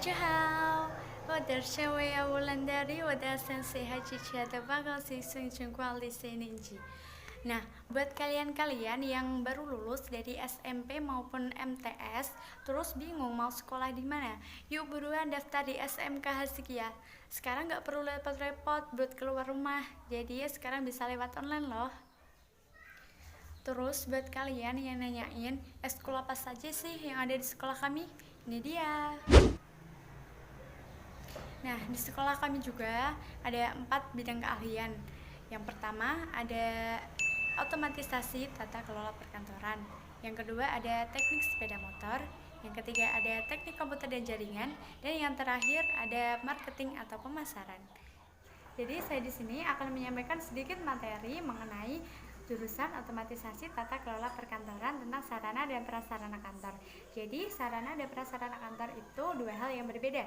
大家好，我的是维亚乌兰达里，我的sensei Haji Chata bakal siswa kualitas ninja. Nah, buat kalian-kalian yang baru lulus dari SMP maupun MTS, terus bingung mau sekolah di mana, yuk buruan daftar di SMK Hasikia. Sekarang nggak perlu repot-repot buat keluar rumah, jadi ya sekarang bisa lewat online loh. Terus buat kalian yang nanyain, ekskul apa saja sih yang ada di sekolah kami? Ini dia. Nah, di sekolah kami juga ada 4 bidang keahlian. Yang pertama ada otomatisasi tata kelola perkantoran. Yang kedua ada teknik sepeda motor. Yang ketiga ada teknik komputer dan jaringan. Dan yang terakhir ada marketing atau pemasaran. Jadi saya di sini akan menyampaikan sedikit materi mengenai jurusan otomatisasi tata kelola perkantoran tentang sarana dan prasarana kantor. Jadi sarana dan prasarana kantor itu dua hal yang berbeda.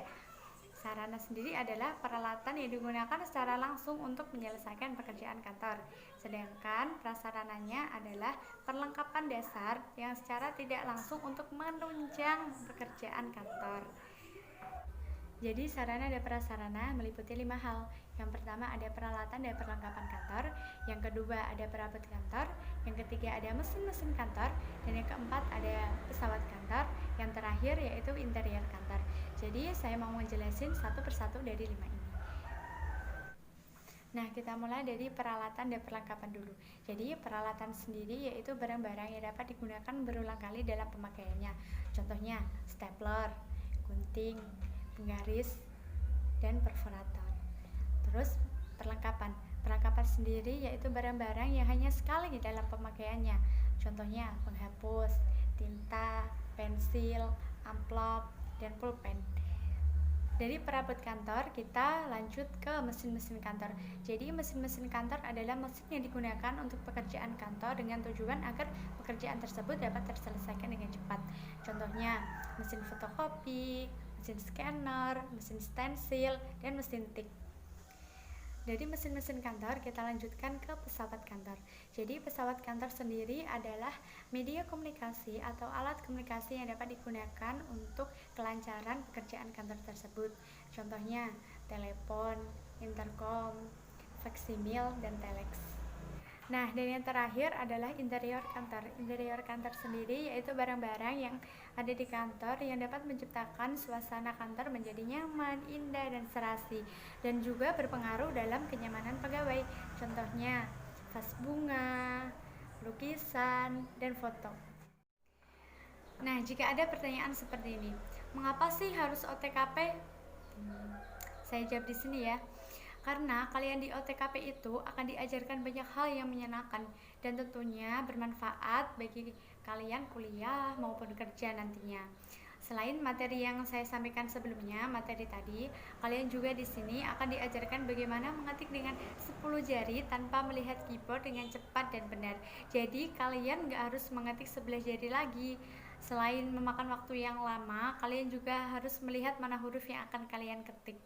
Sarana sendiri adalah peralatan yang digunakan secara langsung untuk menyelesaikan pekerjaan kantor. Sedangkan prasarananya adalah perlengkapan dasar yang secara tidak langsung untuk menunjang pekerjaan kantor. Jadi sarana dan prasarana meliputi 5 hal. Yang pertama ada peralatan dan perlengkapan kantor, yang kedua ada perabot kantor, yang ketiga ada mesin-mesin kantor, dan yang keempat ada pesawat kantor, yang terakhir yaitu interior kantor. Jadi saya mau menjelasin satu persatu dari 5 ini. Nah, kita mulai dari peralatan dan perlengkapan dulu. Jadi peralatan sendiri yaitu barang-barang yang dapat digunakan berulang kali dalam pemakaiannya. Contohnya stapler, gunting, penggaris, dan perforator. Terus perlengkapan sendiri yaitu barang-barang yang hanya sekali di dalam pemakaiannya. Contohnya penghapus, tinta, pensil, amplop, dan pulpen. Dari perabot kantor kita lanjut ke mesin-mesin kantor. Jadi mesin-mesin kantor adalah mesin yang digunakan untuk pekerjaan kantor dengan tujuan agar pekerjaan tersebut dapat terselesaikan dengan cepat. Contohnya mesin fotokopi, mesin scanner, mesin stensil, dan mesin tik. Dari mesin-mesin kantor kita lanjutkan ke pesawat kantor. Jadi pesawat kantor sendiri adalah media komunikasi atau alat komunikasi yang dapat digunakan untuk kelancaran pekerjaan kantor tersebut. Contohnya telepon, intercom, faksimil, dan telex. Nah, dan yang terakhir adalah interior kantor. Interior kantor sendiri yaitu barang-barang yang ada di kantor yang dapat menciptakan suasana kantor menjadi nyaman, indah, dan serasi, dan juga berpengaruh dalam kenyamanan pegawai. Contohnya vas bunga, lukisan, dan foto. Nah, jika ada pertanyaan seperti ini, mengapa sih harus OTKP? Saya jawab di sini ya. Karena kalian di OTKP itu akan diajarkan banyak hal yang menyenangkan dan tentunya bermanfaat bagi kalian kuliah maupun kerja nantinya. Selain materi yang saya sampaikan sebelumnya, materi tadi, kalian juga di sini akan diajarkan bagaimana mengetik dengan 10 jari tanpa melihat keyboard dengan cepat dan benar. Jadi kalian nggak harus mengetik 11 jari lagi. Selain memakan waktu yang lama, kalian juga harus melihat mana huruf yang akan kalian ketik.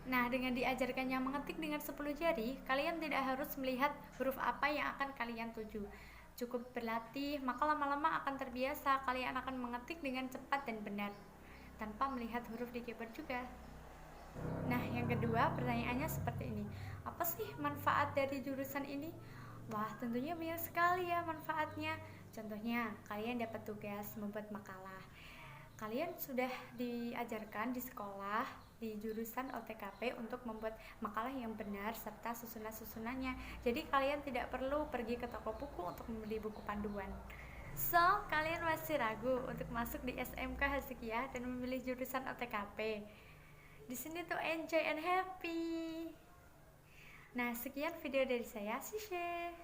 Nah, dengan diajarkannya mengetik dengan 10 jari, kalian tidak harus melihat huruf apa yang akan kalian tuju. Cukup berlatih, maka lama-lama akan terbiasa. Kalian akan mengetik dengan cepat dan benar, tanpa melihat huruf di keyboard juga. Nah, yang kedua, pertanyaannya seperti ini. Apa sih manfaat dari jurusan ini? Wah, tentunya banyak sekali ya manfaatnya. Contohnya, kalian dapat tugas membuat makalah. Kalian sudah diajarkan di sekolah di jurusan OTKP untuk membuat makalah yang benar serta susunan-susunannya. Jadi kalian tidak perlu pergi ke toko buku untuk membeli buku panduan. So, kalian masih ragu untuk masuk di SMK Hasikia dan memilih jurusan OTKP? Di sini tuh enjoy and happy. Nah, sekian video dari saya, Sishe.